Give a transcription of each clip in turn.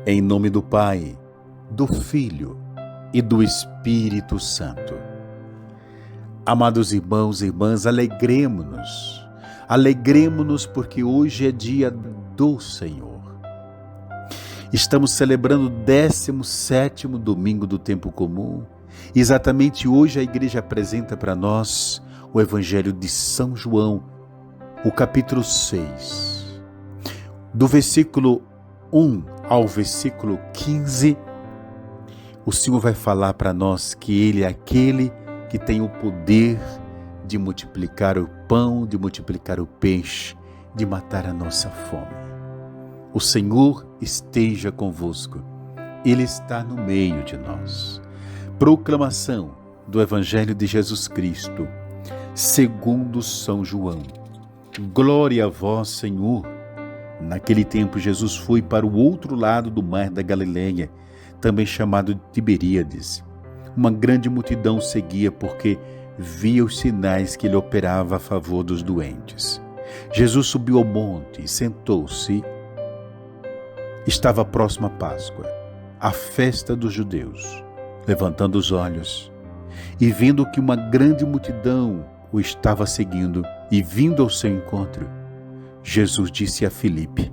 Em nome do Pai, do Filho e do Espírito Santo. Amados irmãos e irmãs, alegremo-nos porque hoje é dia do Senhor. Estamos celebrando o 17º domingo do tempo comum. Exatamente hoje a igreja apresenta para nós o Evangelho de São João, o capítulo 6. Do versículo 1 ao versículo 15, o Senhor vai falar para nós que Ele é aquele que tem o poder de multiplicar o pão, de multiplicar o peixe, de matar a nossa fome. O Senhor esteja convosco, Ele está no meio de nós. Proclamação do Evangelho de Jesus Cristo, segundo São João. Glória a vós, Senhor. Naquele tempo, Jesus foi para o outro lado do mar da Galileia, também chamado de Tiberíades. Uma grande multidão seguia porque via os sinais que ele operava a favor dos doentes. Jesus subiu ao monte e sentou-se. Estava próxima a Páscoa, a festa dos judeus. Levantando os olhos e vendo que uma grande multidão o estava seguindo e vindo ao seu encontro, Jesus disse a Filipe: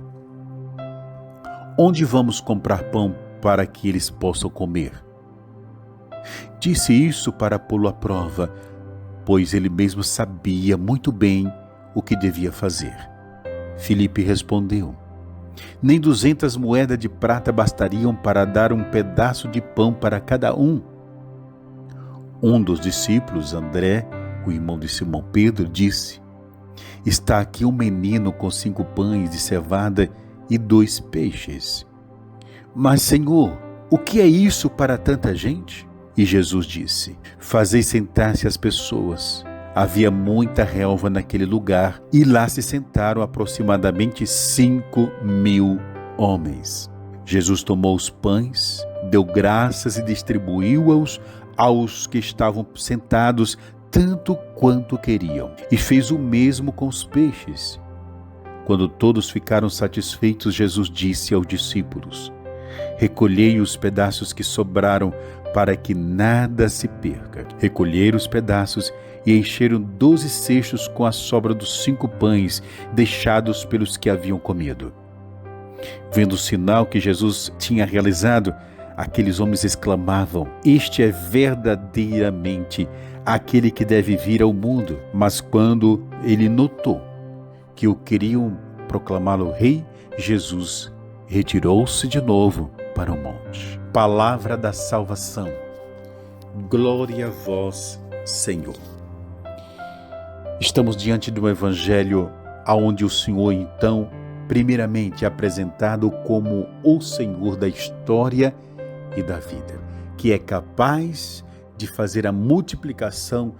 onde vamos comprar pão para que eles possam comer? Disse isso para pô-lo à prova, pois ele mesmo sabia muito bem o que devia fazer. Filipe respondeu: nem 200 moedas de prata bastariam para dar um pedaço de pão para cada um. Um dos discípulos, André, o irmão de Simão Pedro, disse: está aqui um menino com 5 pães de cevada e 2 peixes. Mas, Senhor, o que é isso para tanta gente? E Jesus disse: fazei sentar-se as pessoas. Havia muita relva naquele lugar e lá se sentaram aproximadamente 5.000 homens. Jesus tomou os pães, deu graças e distribuiu-os aos que estavam sentados, tanto quanto queriam, e fez o mesmo com os peixes. Quando todos ficaram satisfeitos, Jesus disse aos discípulos: recolhei os pedaços que sobraram, para que nada se perca. Recolheram os pedaços e encheram 12 cestos com a sobra dos 5 pães deixados pelos que haviam comido. Vendo o sinal que Jesus tinha realizado, aqueles homens exclamavam: este é verdadeiramente aquele que deve vir ao mundo. Mas quando ele notou que o queriam proclamá-lo rei, Jesus retirou-se de novo para o monte. Palavra da salvação. Glória a vós, Senhor. Estamos diante de um evangelho onde o Senhor, então, primeiramente é apresentado como o Senhor da história e da vida, que é capaz de fazer a multiplicação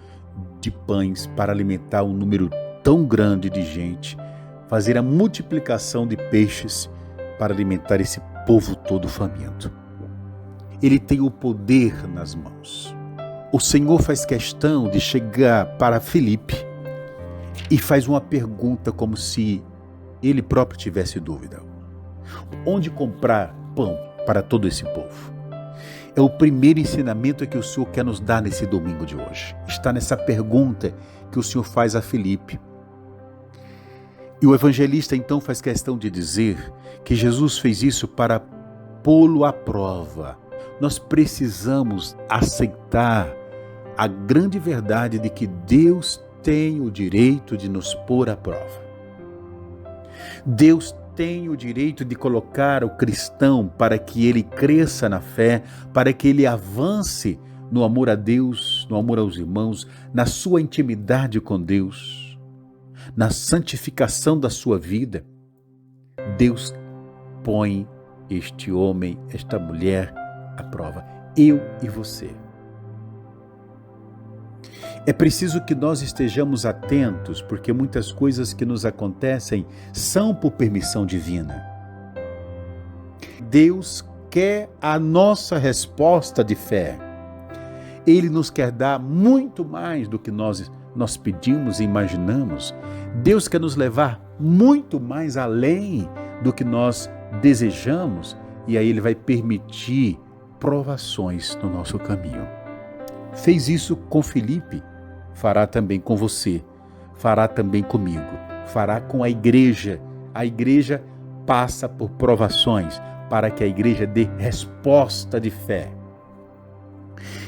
de pães para alimentar um número tão grande de gente, fazer a multiplicação de peixes para alimentar esse povo todo faminto. Ele tem o poder nas mãos. O Senhor faz questão de chegar para Filipe e faz uma pergunta como se ele próprio tivesse dúvida. Onde comprar pão para todo esse povo? É o primeiro ensinamento que o Senhor quer nos dar nesse domingo de hoje. Está nessa pergunta que o Senhor faz a Filipe. E o evangelista então faz questão de dizer que Jesus fez isso para pô-lo à prova. Nós precisamos aceitar a grande verdade de que Deus tem o direito de nos pôr à prova. Deus tem o direito de colocar o cristão para que ele cresça na fé, para que ele avance no amor a Deus, no amor aos irmãos, na sua intimidade com Deus, na santificação da sua vida. Deus põe este homem, esta mulher à prova, eu e você. É preciso que nós estejamos atentos, porque muitas coisas que nos acontecem são por permissão divina. Deus quer a nossa resposta de fé. Ele nos quer dar muito mais do que nós pedimos e imaginamos. Deus quer nos levar muito mais além do que nós desejamos e aí Ele vai permitir provações no nosso caminho. Fez isso com Filipe, fará também com você, fará também comigo, fará com a igreja. A igreja passa por provações para que a igreja dê resposta de fé.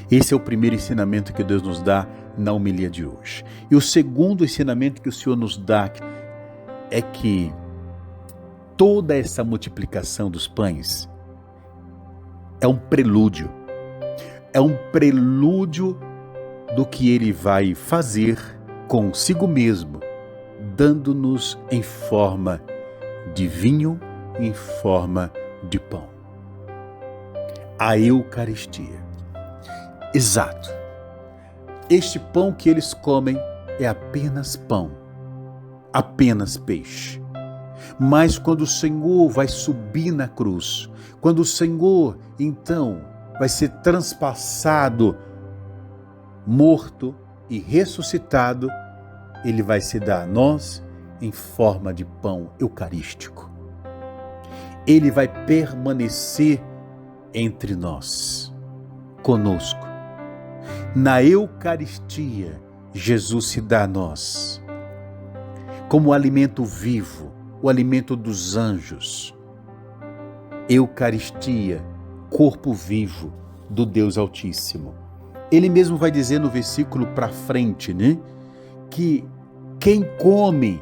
Esse é o primeiro ensinamento que Deus nos dá na homilia de hoje. E o segundo ensinamento que o Senhor nos dá é que toda essa multiplicação dos pães é um prelúdio. É um prelúdio do que Ele vai fazer consigo mesmo, dando-nos em forma de vinho, em forma de pão. A Eucaristia. Exato. Este pão que eles comem é apenas pão, apenas peixe. Mas quando o Senhor vai subir na cruz, quando o Senhor, então, vai ser transpassado, morto e ressuscitado, Ele vai se dar a nós em forma de pão eucarístico. Ele vai permanecer entre nós, conosco. Na Eucaristia, Jesus se dá a nós como alimento vivo, o alimento dos anjos. Eucaristia, corpo vivo do Deus Altíssimo. Ele mesmo vai dizer no versículo para frente, que quem come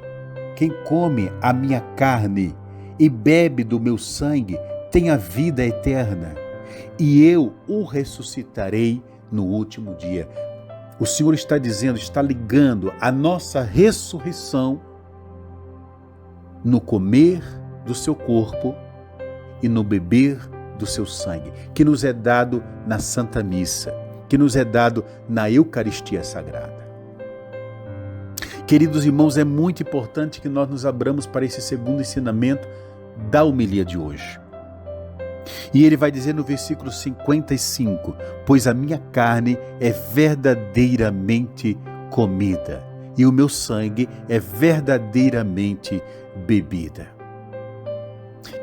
a minha carne e bebe do meu sangue tem a vida eterna, e eu o ressuscitarei no último dia. O Senhor está dizendo, está ligando a nossa ressurreição no comer do seu corpo e no beber do seu sangue, que nos é dado na Santa Missa, que nos é dado na Eucaristia Sagrada. Queridos irmãos, é muito importante que nós nos abramos para esse segundo ensinamento da homilia de hoje. E ele vai dizer no versículo 55, pois a minha carne é verdadeiramente comida, e o meu sangue é verdadeiramente bebida.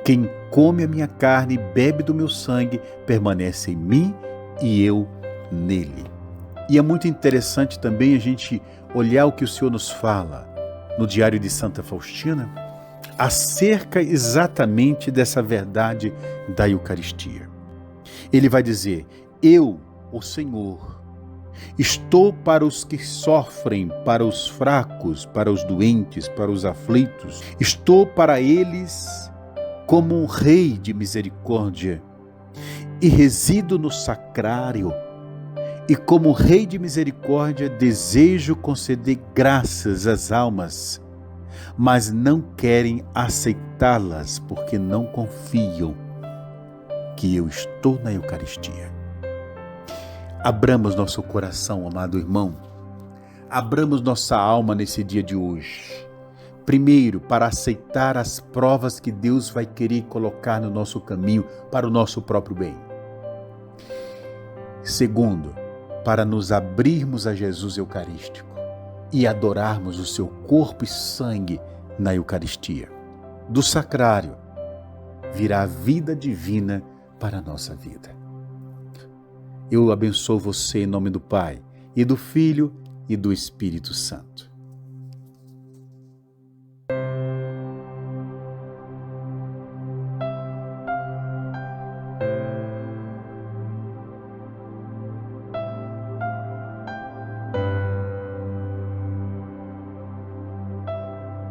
Quem come a minha carne e bebe do meu sangue permanece em mim e eu nele. E é muito interessante também a gente olhar o que o Senhor nos fala no Diário de Santa Faustina acerca exatamente dessa verdade da Eucaristia. Ele vai dizer, eu, o Senhor, estou para os que sofrem, para os fracos, para os doentes, para os aflitos. Estou para eles como um rei de misericórdia e resido no sacrário. E como rei de misericórdia desejo conceder graças às almas, mas não querem aceitá-las porque não confiam que eu estou na Eucaristia. Abramos nosso coração, amado irmão. Abramos nossa alma nesse dia de hoje. Primeiro, para aceitar as provas que Deus vai querer colocar no nosso caminho para o nosso próprio bem. Segundo, para nos abrirmos a Jesus Eucarístico e adorarmos o seu corpo e sangue na Eucaristia. Do sacrário virá a vida divina para a nossa vida. Eu abençoo você em nome do Pai, e do Filho, e do Espírito Santo.